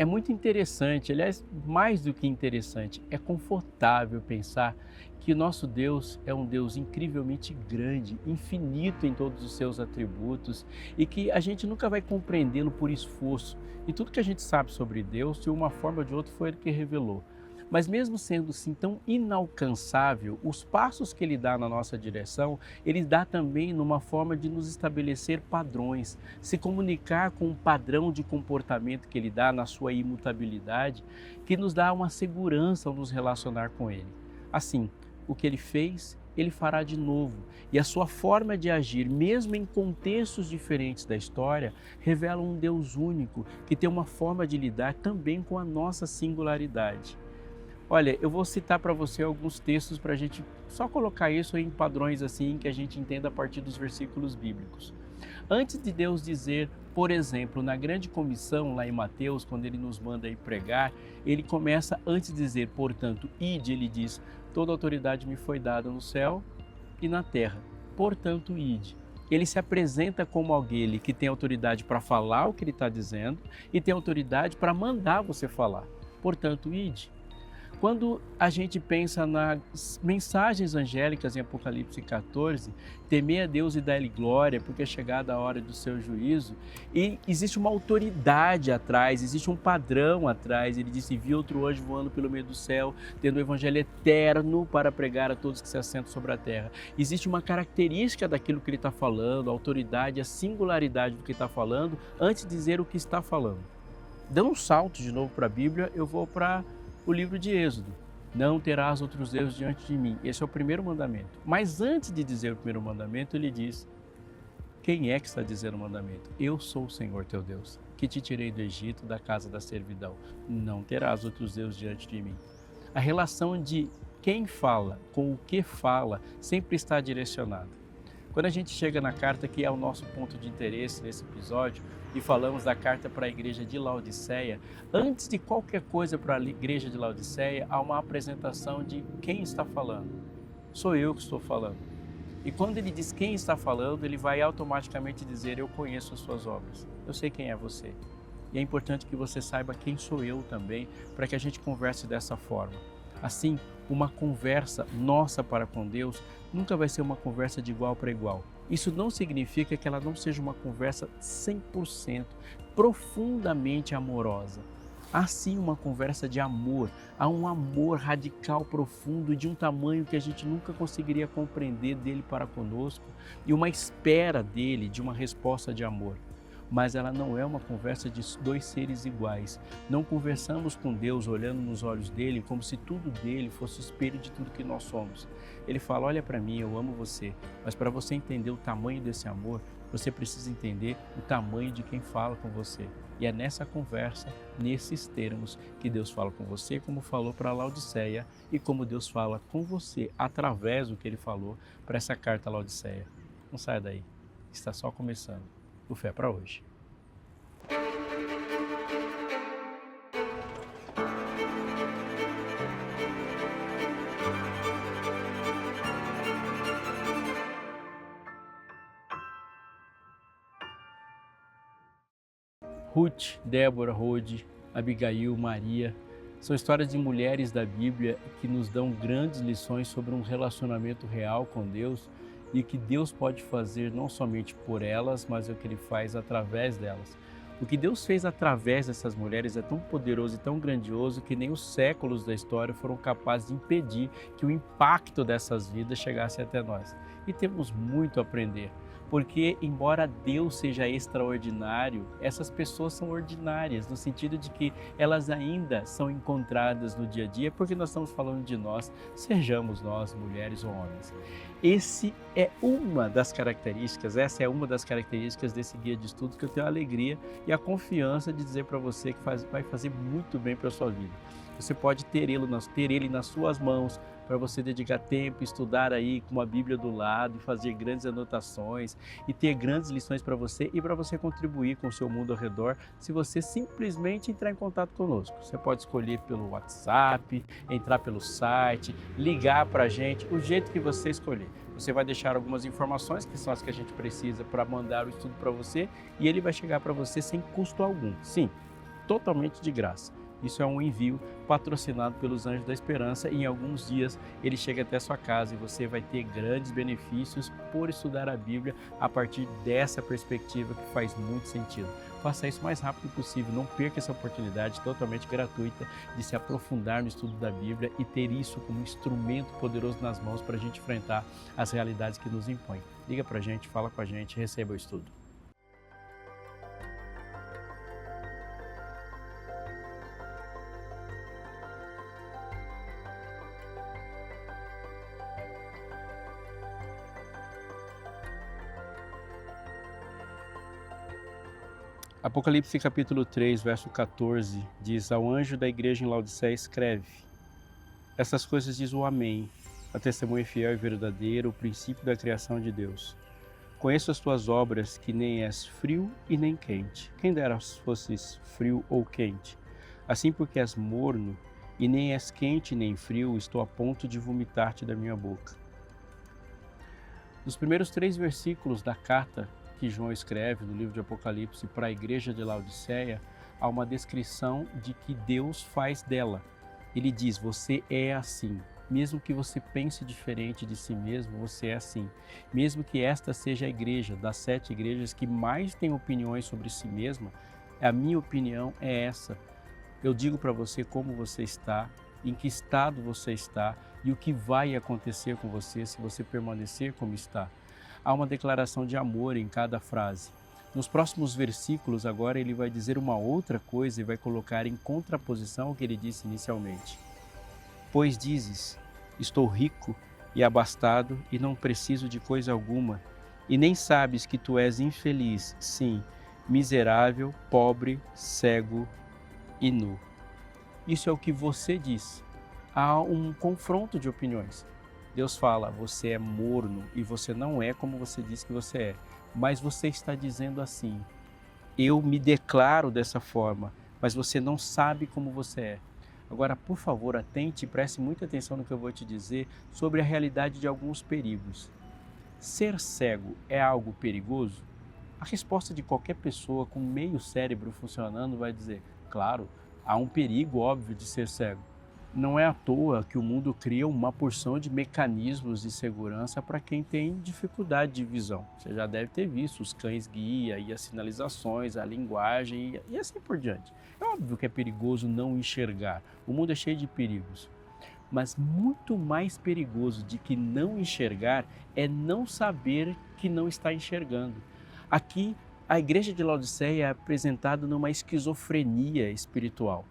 É muito interessante, aliás, mais do que interessante, é confortável pensar que o nosso Deus é um Deus incrivelmente grande, infinito em todos os seus atributos e que a gente nunca vai compreendê-lo por esforço. E tudo que a gente sabe sobre Deus, de uma forma ou de outra, foi Ele que revelou. Mas mesmo sendo assim tão inalcançável, os passos que Ele dá na nossa direção, Ele dá também numa forma de nos estabelecer padrões, se comunicar com um padrão de comportamento que Ele dá na sua imutabilidade, que nos dá uma segurança ao nos relacionar com Ele. Assim, o que Ele fez, Ele fará de novo. E a sua forma de agir, mesmo em contextos diferentes da história, revela um Deus único, que tem uma forma de lidar também com a nossa singularidade. Olha, eu vou citar para você alguns textos para a gente só colocar isso em padrões assim que a gente entenda a partir dos versículos bíblicos. Antes de Deus dizer, por exemplo, na grande comissão lá em Mateus, quando Ele nos manda ir pregar, Ele começa antes de dizer, portanto, ide, Ele diz, toda autoridade me foi dada no céu e na terra, portanto, ide. Ele se apresenta como alguém que tem autoridade para falar o que Ele está dizendo e tem autoridade para mandar você falar, portanto, ide. Quando a gente pensa nas mensagens angélicas em Apocalipse 14, temer a Deus e dar-lhe glória, porque é chegada a hora do seu juízo, e existe uma autoridade atrás, existe um padrão atrás. Ele disse, vi outro anjo voando pelo meio do céu, tendo o evangelho eterno para pregar a todos que se assentam sobre a terra. Existe uma característica daquilo que ele está falando, a autoridade, a singularidade do que está falando, antes de dizer o que está falando. Dando um salto de novo para a Bíblia, eu vou para o livro de Êxodo. Não terás outros deuses diante de mim. Esse é o primeiro mandamento. Mas antes de dizer o primeiro mandamento, ele diz, quem é que está dizendo o mandamento? Eu sou o Senhor teu Deus, que te tirei do Egito, da casa da servidão. Não terás outros deuses diante de mim. A relação de quem fala com o que fala sempre está direcionada. Quando a gente chega na carta, que é o nosso ponto de interesse nesse episódio, e falamos da carta para a igreja de Laodiceia, antes de qualquer coisa para a igreja de Laodiceia, há uma apresentação de quem está falando. Sou eu que estou falando. E quando ele diz quem está falando, ele vai automaticamente dizer, eu conheço as suas obras, eu sei quem é você. E é importante que você saiba quem sou eu também, para que a gente converse dessa forma. Assim, uma conversa nossa para com Deus nunca vai ser uma conversa de igual para igual. Isso não significa que ela não seja uma conversa 100% profundamente amorosa. Há sim uma conversa de amor, há um amor radical, profundo, de um tamanho que a gente nunca conseguiria compreender dele para conosco e uma espera dele de uma resposta de amor. Mas ela não é uma conversa de dois seres iguais. Não conversamos com Deus olhando nos olhos dele como se tudo dele fosse o espelho de tudo que nós somos. Ele fala, olha para mim, eu amo você, mas para você entender o tamanho desse amor, você precisa entender o tamanho de quem fala com você. E é nessa conversa, nesses termos, que Deus fala com você, como falou para Laodiceia, e como Deus fala com você, através do que Ele falou para essa carta a Laodiceia. Não saia daí, está só começando. O Fé para hoje. Ruth, Débora, Rode, Abigail, Maria, são histórias de mulheres da Bíblia que nos dão grandes lições sobre um relacionamento real com Deus e que Deus pode fazer não somente por elas, mas o que Ele faz através delas. O que Deus fez através dessas mulheres é tão poderoso e tão grandioso que nem os séculos da história foram capazes de impedir que o impacto dessas vidas chegasse até nós. E temos muito a aprender, porque embora Deus seja extraordinário, essas pessoas são ordinárias, no sentido de que elas ainda são encontradas no dia a dia, porque nós estamos falando de nós, sejamos nós, mulheres ou homens. Essa é uma das características desse guia de estudos que eu tenho a alegria e a confiança de dizer para você que vai fazer muito bem para a sua vida. Você pode ter ele nas suas mãos, para você dedicar tempo, estudar aí com uma Bíblia do lado e fazer grandes anotações e ter grandes lições para você e para você contribuir com o seu mundo ao redor se você simplesmente entrar em contato conosco. Você pode escolher pelo WhatsApp, entrar pelo site, ligar para a gente, o jeito que você escolher. Você vai deixar algumas informações que são as que a gente precisa para mandar o estudo para você e ele vai chegar para você sem custo algum. Sim. totalmente de graça. Isso é um envio patrocinado pelos Anjos da Esperança e em alguns dias ele chega até a sua casa e você vai ter grandes benefícios por estudar a Bíblia a partir dessa perspectiva que faz muito sentido. Faça isso o mais rápido possível, não perca essa oportunidade totalmente gratuita de se aprofundar no estudo da Bíblia e ter isso como instrumento poderoso nas mãos para a gente enfrentar as realidades que nos impõem. Liga para a gente, fala com a gente, receba o estudo. Apocalipse capítulo 3, verso 14, diz: ao anjo da igreja em Laodiceia escreve: essas coisas diz o Amém, a testemunha fiel e verdadeira, o princípio da criação de Deus. Conheço as tuas obras, que nem és frio e nem quente. Quem dera fosses frio ou quente. Assim, porque és morno e nem és quente nem frio, estou a ponto de vomitar-te da minha boca. Nos primeiros 3 versículos da carta que João escreve no livro de Apocalipse para a igreja de Laodiceia, há uma descrição de que Deus faz dela. Ele diz: você é assim. Mesmo que você pense diferente de si mesmo, você é assim. Mesmo que esta seja a igreja das 7 igrejas que mais tem opiniões sobre si mesma, a minha opinião é essa. Eu digo para você como você está, em que estado você está e o que vai acontecer com você se você permanecer como está. Há uma declaração de amor em cada frase. Nos próximos versículos, agora ele vai dizer uma outra coisa e vai colocar em contraposição ao que ele disse inicialmente. Pois dizes: estou rico e abastado e não preciso de coisa alguma, e nem sabes que tu és infeliz, sim, miserável, pobre, cego e nu. Isso é o que você diz. Há um confronto de opiniões. Deus fala: você é morno e você não é como você diz que você é. Mas você está dizendo assim: eu me declaro dessa forma, mas você não sabe como você é. Agora, por favor, atente e preste muita atenção no que eu vou te dizer sobre a realidade de alguns perigos. Ser cego é algo perigoso? A resposta de qualquer pessoa com meio cérebro funcionando vai dizer: claro, há um perigo óbvio de ser cego. Não é à toa que o mundo cria uma porção de mecanismos de segurança para quem tem dificuldade de visão. Você já deve ter visto os cães-guia e as sinalizações, a linguagem e assim por diante. É óbvio que é perigoso não enxergar. O mundo é cheio de perigos. Mas muito mais perigoso de que não enxergar é não saber que não está enxergando. Aqui, a igreja de Laodiceia é apresentada numa esquizofrenia espiritual.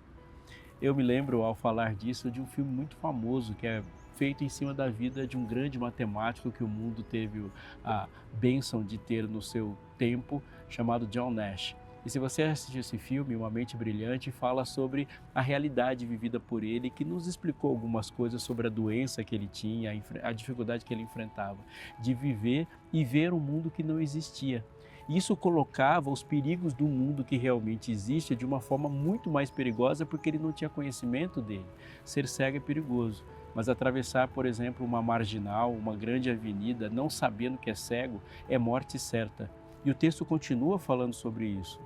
Eu me lembro, ao falar disso, de um filme muito famoso que é feito em cima da vida de um grande matemático que o mundo teve a bênção de ter no seu tempo, chamado John Nash. E se você assistir esse filme, Uma Mente Brilhante, fala sobre a realidade vivida por ele, que nos explicou algumas coisas sobre a doença que ele tinha, a dificuldade que ele enfrentava, de viver e ver um mundo que não existia. Isso colocava os perigos do mundo que realmente existe de uma forma muito mais perigosa porque ele não tinha conhecimento dele. Ser cego é perigoso, mas atravessar, por exemplo, uma marginal, uma grande avenida, não sabendo que é cego, é morte certa. E o texto continua falando sobre isso.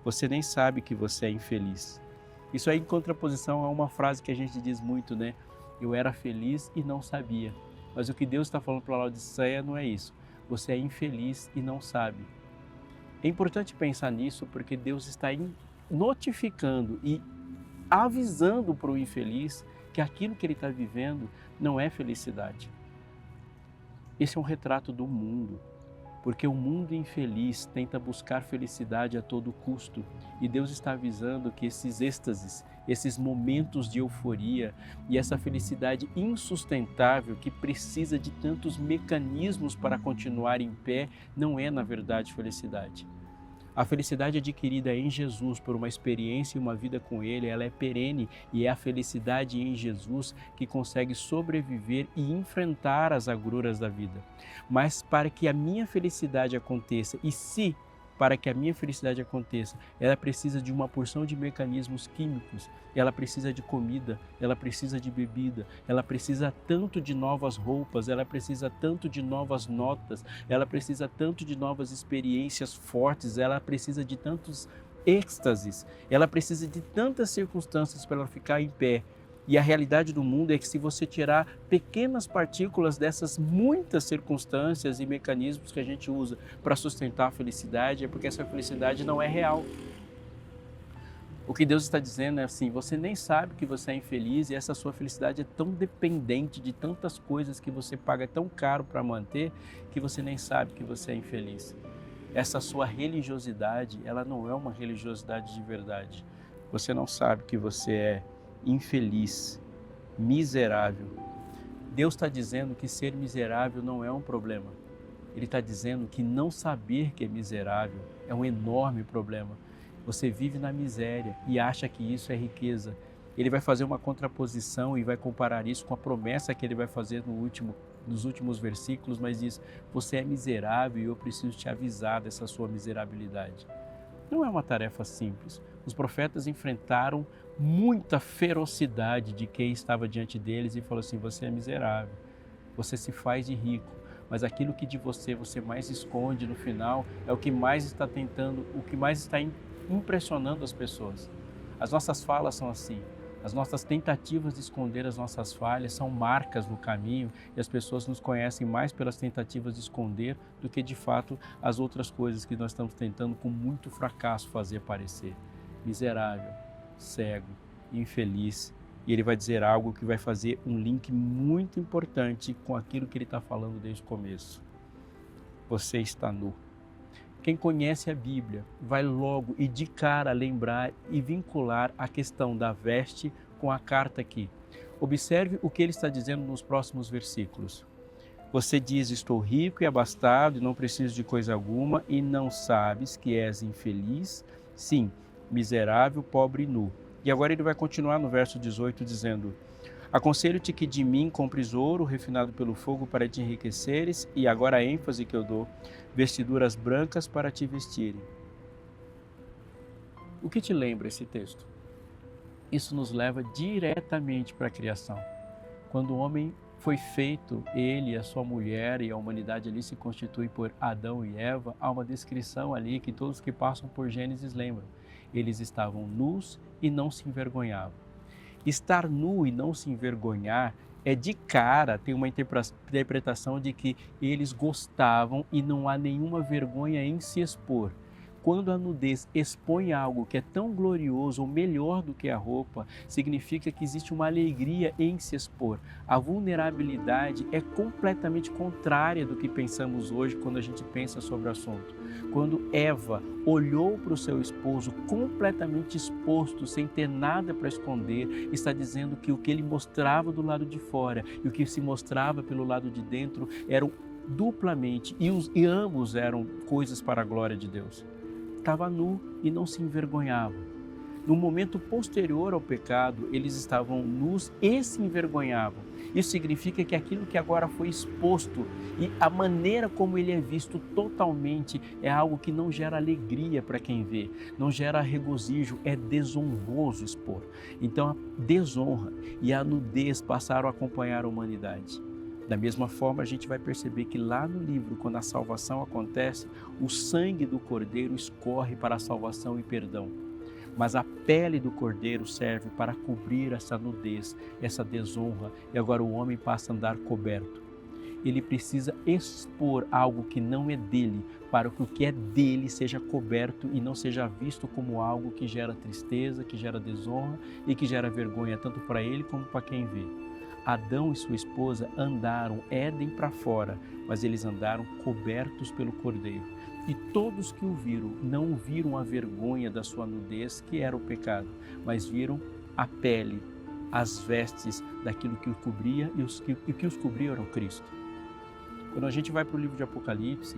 Você nem sabe que você é infeliz. Isso aí em contraposição a uma frase que a gente diz muito, né? Eu era feliz e não sabia. Mas o que Deus está falando para Laodiceia não é isso. Você é infeliz e não sabe. É importante pensar nisso porque Deus está notificando e avisando para o infeliz que aquilo que ele está vivendo não é felicidade. Esse é um retrato do mundo, porque o mundo infeliz tenta buscar felicidade a todo custo e Deus está avisando que esses êxtases, esses momentos de euforia e essa felicidade insustentável que precisa de tantos mecanismos para continuar em pé, não é na verdade felicidade. A felicidade adquirida em Jesus por uma experiência e uma vida com Ele, ela é perene e é a felicidade em Jesus que consegue sobreviver e enfrentar as agruras da vida. Mas para que a minha felicidade aconteça, para que a minha felicidade aconteça, ela precisa de uma porção de mecanismos químicos, ela precisa de comida, ela precisa de bebida, ela precisa tanto de novas roupas, ela precisa tanto de novas notas, ela precisa tanto de novas experiências fortes, ela precisa de tantos êxtases, ela precisa de tantas circunstâncias para ela ficar em pé. E a realidade do mundo é que se você tirar pequenas partículas dessas muitas circunstâncias e mecanismos que a gente usa para sustentar a felicidade, é porque essa felicidade não é real. O que Deus está dizendo é assim, você nem sabe que você é infeliz e essa sua felicidade é tão dependente de tantas coisas que você paga tão caro para manter, que você nem sabe que você é infeliz. Essa sua religiosidade, ela não é uma religiosidade de verdade. Você não sabe que você é infeliz, miserável. Deus está dizendo que ser miserável não é um problema. Ele está dizendo que não saber que é miserável é um enorme problema. Você vive na miséria e acha que isso é riqueza. Ele vai fazer uma contraposição e vai comparar isso com a promessa que ele vai fazer nos últimos versículos, mas diz, você é miserável e eu preciso te avisar dessa sua miserabilidade. Não é uma tarefa simples. Os profetas enfrentaram muita ferocidade de quem estava diante deles e falou assim, você é miserável, você se faz de rico, mas aquilo que de você mais esconde no final é o que mais está impressionando as pessoas. As nossas falas são assim, as nossas tentativas de esconder as nossas falhas são marcas no caminho e as pessoas nos conhecem mais pelas tentativas de esconder do que de fato as outras coisas que nós estamos tentando com muito fracasso fazer aparecer. Miserável, cego, infeliz. E ele vai dizer algo que vai fazer um link muito importante com aquilo que ele está falando desde o começo. Você está nu. Quem conhece a Bíblia vai logo e de cara lembrar e vincular a questão da veste com a carta aqui. Observe o que ele está dizendo nos próximos versículos. Você diz, estou rico e abastado e não preciso de coisa alguma e não sabes que és infeliz? Sim, miserável, pobre e nu. E agora ele vai continuar no verso 18 dizendo, aconselho-te que de mim compres ouro refinado pelo fogo para te enriqueceres, e agora a ênfase que eu dou, vestiduras brancas para te vestirem. O que te lembra esse texto? Isso nos leva diretamente para a criação. Quando o homem foi feito, ele e a sua mulher e a humanidade ali se constitui por Adão e Eva, há uma descrição ali que todos que passam por Gênesis lembram. Eles estavam nus e não se envergonhavam. Estar nu e não se envergonhar é de cara, tem uma interpretação de que eles gostavam e não há nenhuma vergonha em se expor. Quando a nudez expõe algo que é tão glorioso ou melhor do que a roupa, significa que existe uma alegria em se expor. A vulnerabilidade é completamente contrária do que pensamos hoje quando a gente pensa sobre o assunto. Quando Eva olhou para o seu esposo completamente exposto, sem ter nada para esconder, está dizendo que o que ele mostrava do lado de fora e o que se mostrava pelo lado de dentro eram duplamente, e ambos eram coisas para a glória de Deus. Estava nu e não se envergonhava. No momento posterior ao pecado, eles estavam nus e se envergonhavam. Isso significa que aquilo que agora foi exposto e a maneira como ele é visto totalmente é algo que não gera alegria para quem vê, não gera regozijo, é desonroso expor. Então a desonra e a nudez passaram a acompanhar a humanidade. Da mesma forma, a gente vai perceber que lá no livro, quando a salvação acontece, o sangue do Cordeiro escorre para a salvação e perdão. Mas a pele do Cordeiro serve para cobrir essa nudez, essa desonra, e agora o homem passa a andar coberto. Ele precisa expor algo que não é dele, para que o que é dele seja coberto e não seja visto como algo que gera tristeza, que gera desonra e que gera vergonha, tanto para ele como para quem vê. Adão e sua esposa andaram Éden para fora, mas eles andaram cobertos pelo Cordeiro. E todos que o viram, não viram a vergonha da sua nudez, que era o pecado, mas viram a pele, as vestes daquilo que o cobria e o que os cobria era o Cristo. Quando a gente vai para o livro de Apocalipse,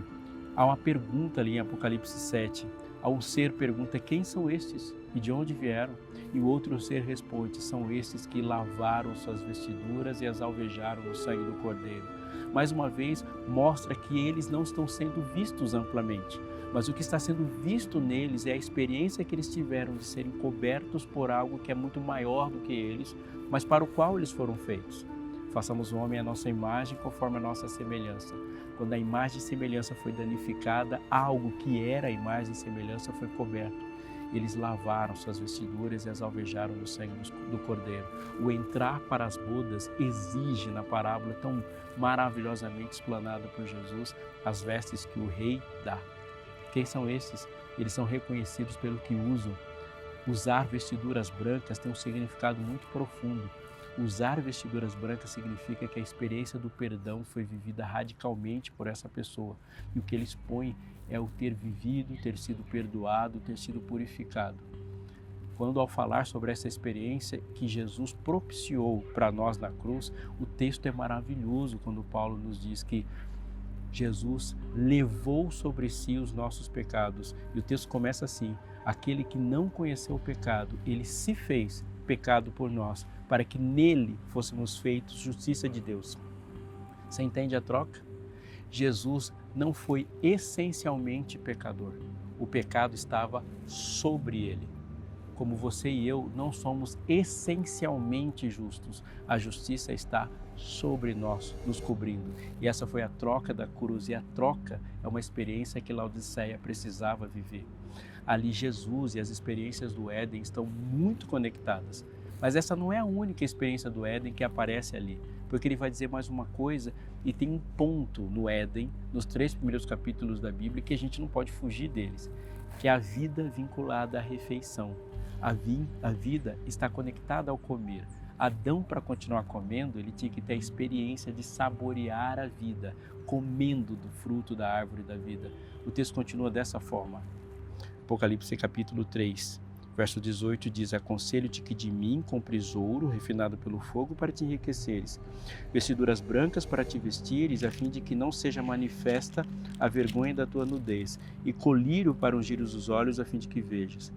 há uma pergunta ali em Apocalipse 7. Um ser pergunta, quem são estes e de onde vieram? E o outro ser responde, são estes que lavaram suas vestiduras e as alvejaram no sangue do Cordeiro. Mais uma vez, mostra que eles não estão sendo vistos amplamente, mas o que está sendo visto neles é a experiência que eles tiveram de serem cobertos por algo que é muito maior do que eles, mas para o qual eles foram feitos. Façamos o homem à nossa imagem conforme a nossa semelhança. Quando a imagem e semelhança foi danificada, algo que era a imagem e semelhança foi coberto. eles lavaram suas vestiduras e as alvejaram no sangue do Cordeiro. O entrar para as bodas exige, na parábola tão maravilhosamente explanada por Jesus, as vestes que o rei dá. Quem são esses? Eles são reconhecidos pelo que usam. Usar vestiduras brancas tem um significado muito profundo. Usar vestiduras brancas significa que a experiência do perdão foi vivida radicalmente por essa pessoa. E o que ele expõe é o ter vivido, ter sido perdoado, ter sido purificado. Quando, ao falar sobre essa experiência que Jesus propiciou para nós na cruz, o texto é maravilhoso quando Paulo nos diz que Jesus levou sobre si os nossos pecados. E o texto começa assim: aquele que não conheceu o pecado, ele se fez pecado por nós, para que nele fôssemos feitos justiça de Deus. Você entende a troca? Jesus não foi essencialmente pecador. O pecado estava sobre ele. Como você e eu não somos essencialmente justos, a justiça está sobre nós, nos cobrindo. E essa foi a troca da cruz, e a troca é uma experiência que Laodiceia precisava viver. Ali Jesus e as experiências do Éden estão muito conectadas. Mas essa não é a única experiência do Éden que aparece ali, porque ele vai dizer mais uma coisa, e tem um ponto no Éden, nos 3 primeiros capítulos da Bíblia, que a gente não pode fugir deles, que é a vida vinculada à refeição. A vida está conectada ao comer. Adão, para continuar comendo, ele tinha que ter a experiência de saborear a vida, comendo do fruto da árvore da vida. O texto continua dessa forma. Apocalipse capítulo 3, verso 18 diz: aconselho-te que de mim compres ouro refinado pelo fogo para te enriqueceres, vestiduras brancas para te vestires, a fim de que não seja manifesta a vergonha da tua nudez, e colírio para ungires os olhos, a fim de que vejas.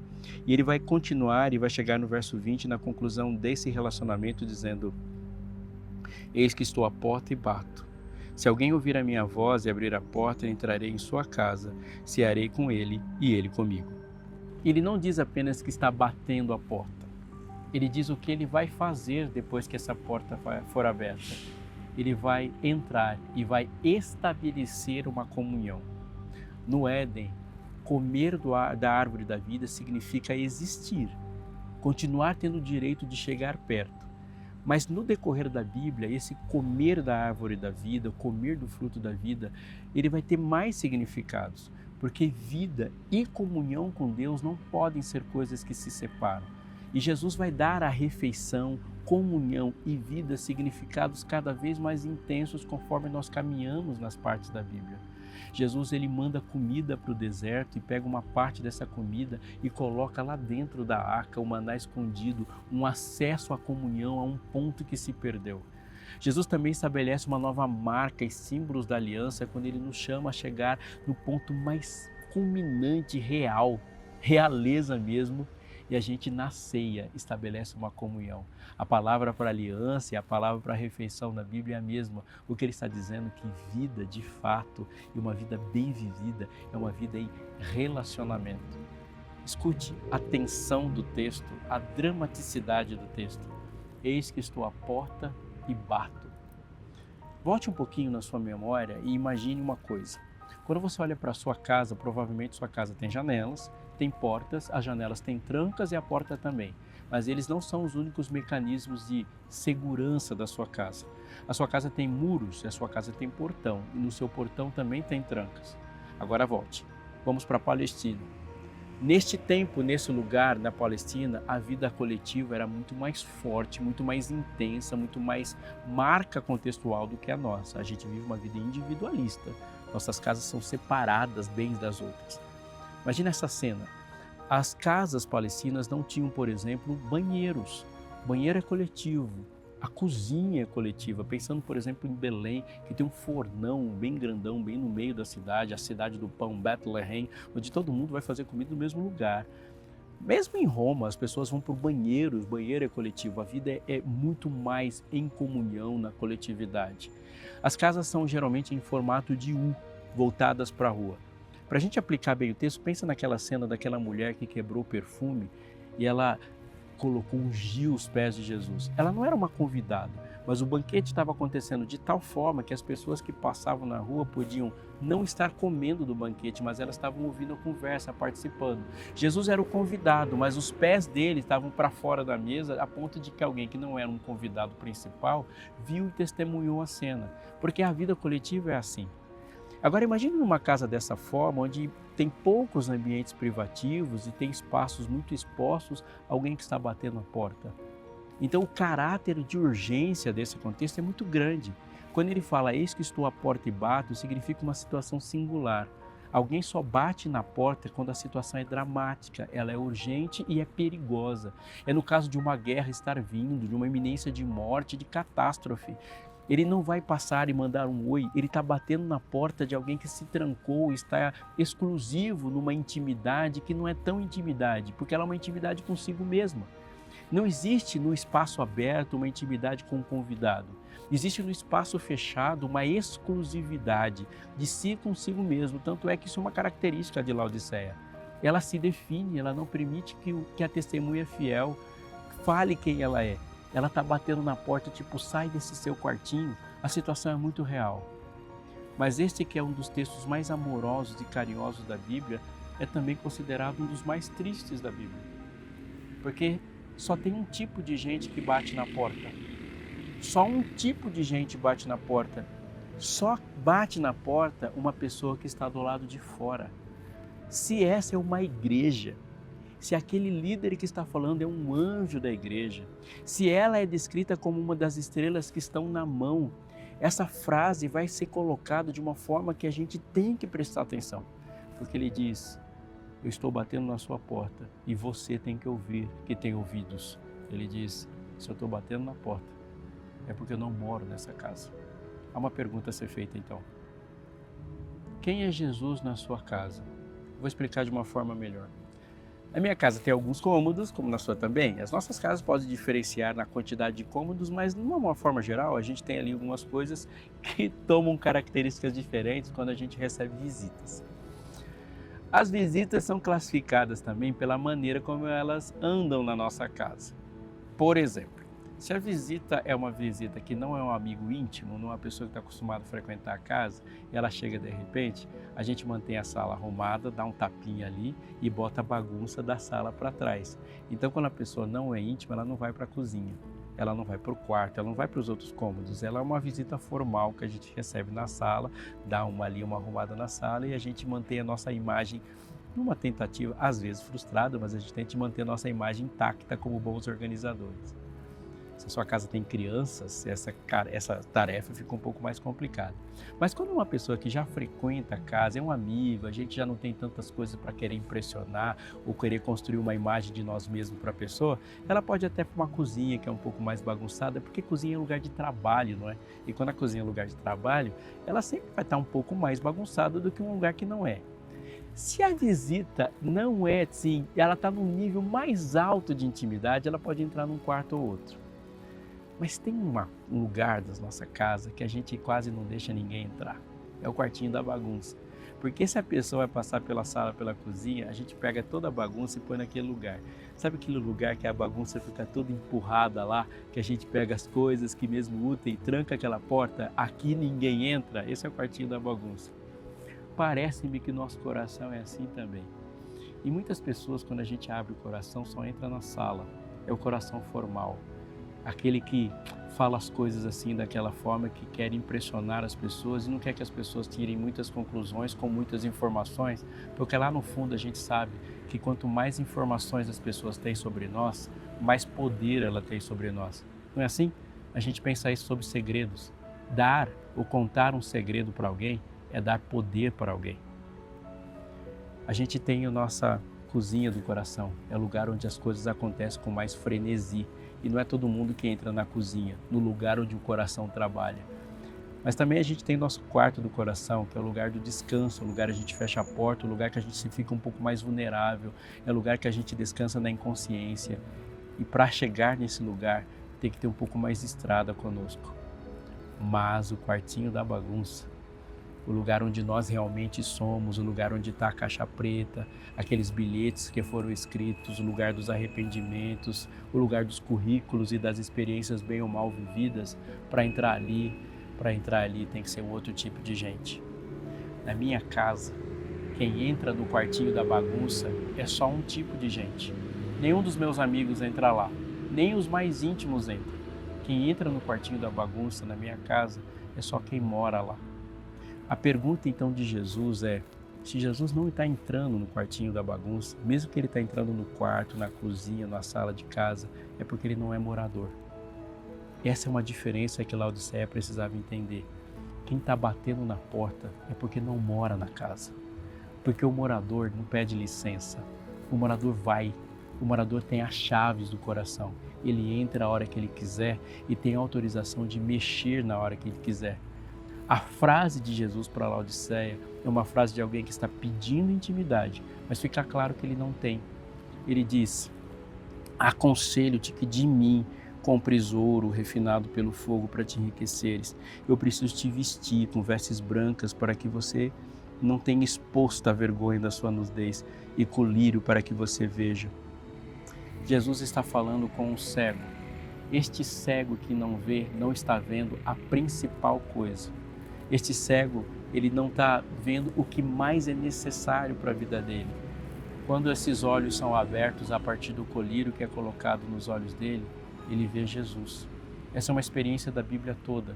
E ele vai continuar e vai chegar no verso 20, na conclusão desse relacionamento, dizendo: eis que estou à porta e bato. Se alguém ouvir a minha voz e abrir a porta, eu entrarei em sua casa, cearei com ele e ele comigo. Ele não diz apenas que está batendo a porta. Ele diz o que ele vai fazer depois que essa porta for aberta. Ele vai entrar e vai estabelecer uma comunhão. No Éden, comer da árvore da vida significa existir, continuar tendo o direito de chegar perto. Mas no decorrer da Bíblia, esse comer da árvore da vida, comer do fruto da vida, ele vai ter mais significados, porque vida e comunhão com Deus não podem ser coisas que se separam. E Jesus vai dar à refeição, comunhão e vida significados cada vez mais intensos conforme nós caminhamos nas partes da Bíblia. Jesus, ele manda comida para o deserto e pega uma parte dessa comida e coloca lá dentro da arca o maná escondido, um acesso à comunhão a um ponto que se perdeu. Jesus também estabelece uma nova marca e símbolos da aliança quando ele nos chama a chegar no ponto mais culminante, real, realeza mesmo, e a gente na ceia estabelece uma comunhão. A palavra para aliança e a palavra para refeição na Bíblia é a mesma. O que ele está dizendo é que vida de fato e uma vida bem vivida é uma vida em relacionamento. Escute a tensão do texto, a dramaticidade do texto. Eis que estou à porta e bato. Volte um pouquinho na sua memória e imagine uma coisa. Quando você olha para a sua casa, provavelmente sua casa tem janelas, tem portas, as janelas têm trancas e a porta também. Mas eles não são os únicos mecanismos de segurança da sua casa. A sua casa tem muros e a sua casa tem portão. E no seu portão também tem trancas. Agora volte. Vamos para a Palestina. Neste tempo, nesse lugar, na Palestina, a vida coletiva era muito mais forte, muito mais intensa, muito mais marca contextual do que a nossa. A gente vive uma vida individualista. Nossas casas são separadas bem das outras. Imagina essa cena. As casas palestinas não tinham, por exemplo, banheiros. Banheiro é coletivo. A cozinha é coletiva. Pensando, por exemplo, em Belém, que tem um fornão bem grandão, bem no meio da cidade, a cidade do pão, Bethlehem, onde todo mundo vai fazer comida no mesmo lugar. Mesmo em Roma, as pessoas vão para o banheiro, o banheiro é coletivo. A vida é muito mais em comunhão, na coletividade. As casas são geralmente em formato de U, voltadas para a rua. Para a gente aplicar bem o texto, pensa naquela cena daquela mulher que quebrou o perfume e ela ungiu os pés de Jesus. Ela não era uma convidada, mas o banquete estava acontecendo de tal forma que as pessoas que passavam na rua podiam não estar comendo do banquete, mas elas estavam ouvindo a conversa, participando. Jesus era o convidado, mas os pés dele estavam para fora da mesa, a ponto de que alguém que não era um convidado principal viu e testemunhou a cena, porque a vida coletiva é assim. Agora imagine numa casa dessa forma, onde tem poucos ambientes privativos e tem espaços muito expostos, alguém que está batendo a porta. Então o caráter de urgência desse contexto é muito grande. Quando ele fala, eis que estou à porta e bato, significa uma situação singular. Alguém só bate na porta quando a situação é dramática, ela é urgente e é perigosa. É no caso de uma guerra estar vindo, de uma iminência de morte, de catástrofe. Ele não vai passar e mandar um oi, ele está batendo na porta de alguém que se trancou, está exclusivo numa intimidade que não é tão intimidade, porque ela é uma intimidade consigo mesma. Não existe no espaço aberto uma intimidade com o convidado. Existe no espaço fechado uma exclusividade de si consigo mesmo. Tanto é que isso é uma característica de Laodiceia. Ela se define, ela não permite que a testemunha fiel fale quem ela é. Ela está batendo na porta, tipo, sai desse seu quartinho. A situação é muito real. Mas este que é um dos textos mais amorosos e carinhosos da Bíblia, é também considerado um dos mais tristes da Bíblia. Porque só tem um tipo de gente que bate na porta. Só um tipo de gente bate na porta. Só bate na porta uma pessoa que está do lado de fora. Se essa é uma igreja, se aquele líder que está falando é um anjo da igreja, se ela é descrita como uma das estrelas que estão na mão, essa frase vai ser colocada de uma forma que a gente tem que prestar atenção. Porque ele diz, eu estou batendo na sua porta e você tem que ouvir, que tem ouvidos. Ele diz, se eu estou batendo na porta, é porque eu não moro nessa casa. Há uma pergunta a ser feita então. Quem é Jesus na sua casa? Vou explicar de uma forma melhor. A minha casa tem alguns cômodos, como na sua também. As nossas casas podem diferenciar na quantidade de cômodos, mas de uma forma geral, a gente tem ali algumas coisas que tomam características diferentes quando a gente recebe visitas. As visitas são classificadas também pela maneira como elas andam na nossa casa. Por exemplo, se a visita é uma visita que não é um amigo íntimo, não é uma pessoa que está acostumada a frequentar a casa, e ela chega de repente, a gente mantém a sala arrumada, dá um tapinha ali e bota a bagunça da sala para trás. Então, quando a pessoa não é íntima, ela não vai para a cozinha, ela não vai para o quarto, ela não vai para os outros cômodos. Ela é uma visita formal que a gente recebe na sala, dá uma arrumada na sala e a gente mantém a nossa imagem numa tentativa, às vezes frustrada, mas a gente tenta manter a nossa imagem intacta como bons organizadores. Se a sua casa tem crianças, essa tarefa fica um pouco mais complicada. Mas quando uma pessoa que já frequenta a casa, é um amigo, a gente já não tem tantas coisas para querer impressionar ou querer construir uma imagem de nós mesmos para a pessoa, ela pode até para uma cozinha que é um pouco mais bagunçada, porque cozinha é lugar de trabalho, não é? E quando a cozinha é lugar de trabalho, ela sempre vai estar um pouco mais bagunçada do que um lugar que não é. Se a visita não é assim, ela está num nível mais alto de intimidade, ela pode entrar num quarto ou outro. Mas tem um lugar da nossa casa que a gente quase não deixa ninguém entrar. É o quartinho da bagunça. Porque se a pessoa vai passar pela sala, pela cozinha, a gente pega toda a bagunça e põe naquele lugar. Sabe aquele lugar que a bagunça fica toda empurrada lá, que a gente pega as coisas que mesmo úteis, tranca aquela porta, aqui ninguém entra? Esse é o quartinho da bagunça. Parece-me que nosso coração é assim também. E muitas pessoas, quando a gente abre o coração, só entra na sala. É o coração formal. Aquele que fala as coisas assim daquela forma, que quer impressionar as pessoas e não quer que as pessoas tirem muitas conclusões com muitas informações, porque lá no fundo a gente sabe que quanto mais informações as pessoas têm sobre nós, mais poder ela tem sobre nós. Não é assim? A gente pensa isso sobre segredos. Dar ou contar um segredo para alguém é dar poder para alguém. A gente tem a nossa cozinha do coração, é o lugar onde as coisas acontecem com mais frenesi. E não é todo mundo que entra na cozinha, no lugar onde o coração trabalha. Mas também a gente tem nosso quarto do coração, que é o lugar do descanso, o lugar que a gente fecha a porta, o lugar que a gente se fica um pouco mais vulnerável, é o lugar que a gente descansa na inconsciência. E para chegar nesse lugar, tem que ter um pouco mais de estrada conosco. Mas o quartinho da bagunça o lugar onde nós realmente somos, o lugar onde está a caixa preta, aqueles bilhetes que foram escritos, o lugar dos arrependimentos, o lugar dos currículos e das experiências bem ou mal vividas. Para entrar ali tem que ser um outro tipo de gente. Na minha casa, quem entra no quartinho da bagunça é só um tipo de gente. Nenhum dos meus amigos entra lá, nem os mais íntimos entram. Quem entra no quartinho da bagunça na minha casa é só quem mora lá. A pergunta então de Jesus é, se Jesus não está entrando no quartinho da bagunça, mesmo que ele está entrando no quarto, na cozinha, na sala de casa, é porque ele não é morador. Essa é uma diferença que Laodiceia precisava entender. Quem está batendo na porta é porque não mora na casa. Porque o morador não pede licença, o morador vai, o morador tem as chaves do coração. Ele entra a hora que ele quiser e tem autorização de mexer na hora que ele quiser. A frase de Jesus para Laodiceia é uma frase de alguém que está pedindo intimidade, mas fica claro que ele não tem. Ele diz, aconselho-te que de mim compres ouro refinado pelo fogo para te enriqueceres. Eu preciso te vestir com vestes brancas para que você não tenha exposto a vergonha da sua nudez e colírio para que você veja. Jesus está falando com um cego. Este cego que não vê, não está vendo a principal coisa. Este cego, ele não está vendo o que mais é necessário para a vida dele. Quando esses olhos são abertos a partir do colírio que é colocado nos olhos dele, ele vê Jesus. Essa é uma experiência da Bíblia toda.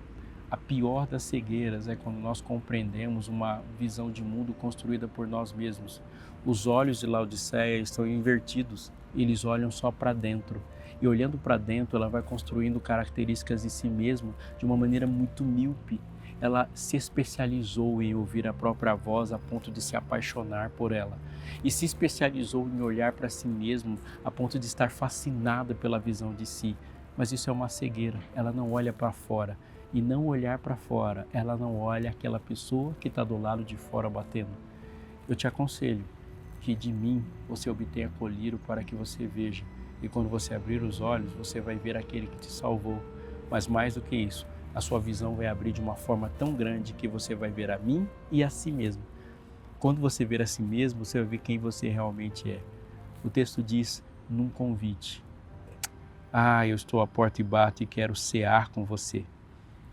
A pior das cegueiras é quando nós compreendemos uma visão de mundo construída por nós mesmos. Os olhos de Laodiceia estão invertidos, eles olham só para dentro. E olhando para dentro, ela vai construindo características de si mesma de uma maneira muito míope. Ela se especializou em ouvir a própria voz a ponto de se apaixonar por ela. E se especializou em olhar para si mesmo a ponto de estar fascinada pela visão de si. Mas isso é uma cegueira, ela não olha para fora. E não olhar para fora, ela não olha aquela pessoa que está do lado de fora batendo. Eu te aconselho que de mim você obtenha colírio para que você veja. E quando você abrir os olhos, você vai ver aquele que te salvou. Mas mais do que isso, a sua visão vai abrir de uma forma tão grande que você vai ver a mim e a si mesmo. Quando você ver a si mesmo, você vai ver quem você realmente é. O texto diz, num convite. Eu estou à porta e bato e quero cear com você.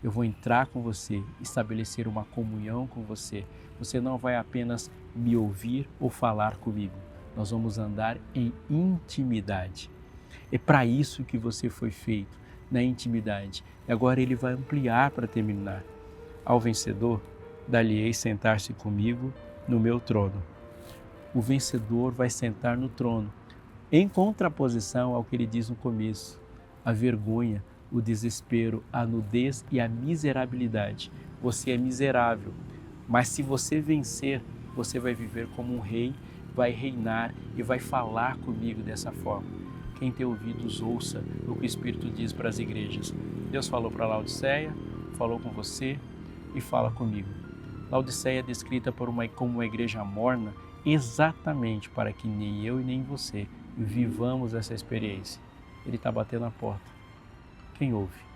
Eu vou entrar com você, estabelecer uma comunhão com você. Você não vai apenas me ouvir ou falar comigo. Nós vamos andar em intimidade. É para isso que você foi feito, na intimidade. E agora ele vai ampliar para terminar. Ao vencedor, dar-lhe-ei sentar-se comigo no meu trono. O vencedor vai sentar no trono, em contraposição ao que ele diz no começo, a vergonha, o desespero, a nudez e a miserabilidade. Você é miserável, mas se você vencer, você vai viver como um rei, vai reinar e vai falar comigo dessa forma. Quem tem ouvidos, ouça o que o Espírito diz para as igrejas. Deus falou para Laodiceia, falou com você e fala comigo. Laodiceia é descrita como uma igreja morna exatamente para que nem eu e nem você vivamos essa experiência. Ele está batendo a porta. Quem ouve?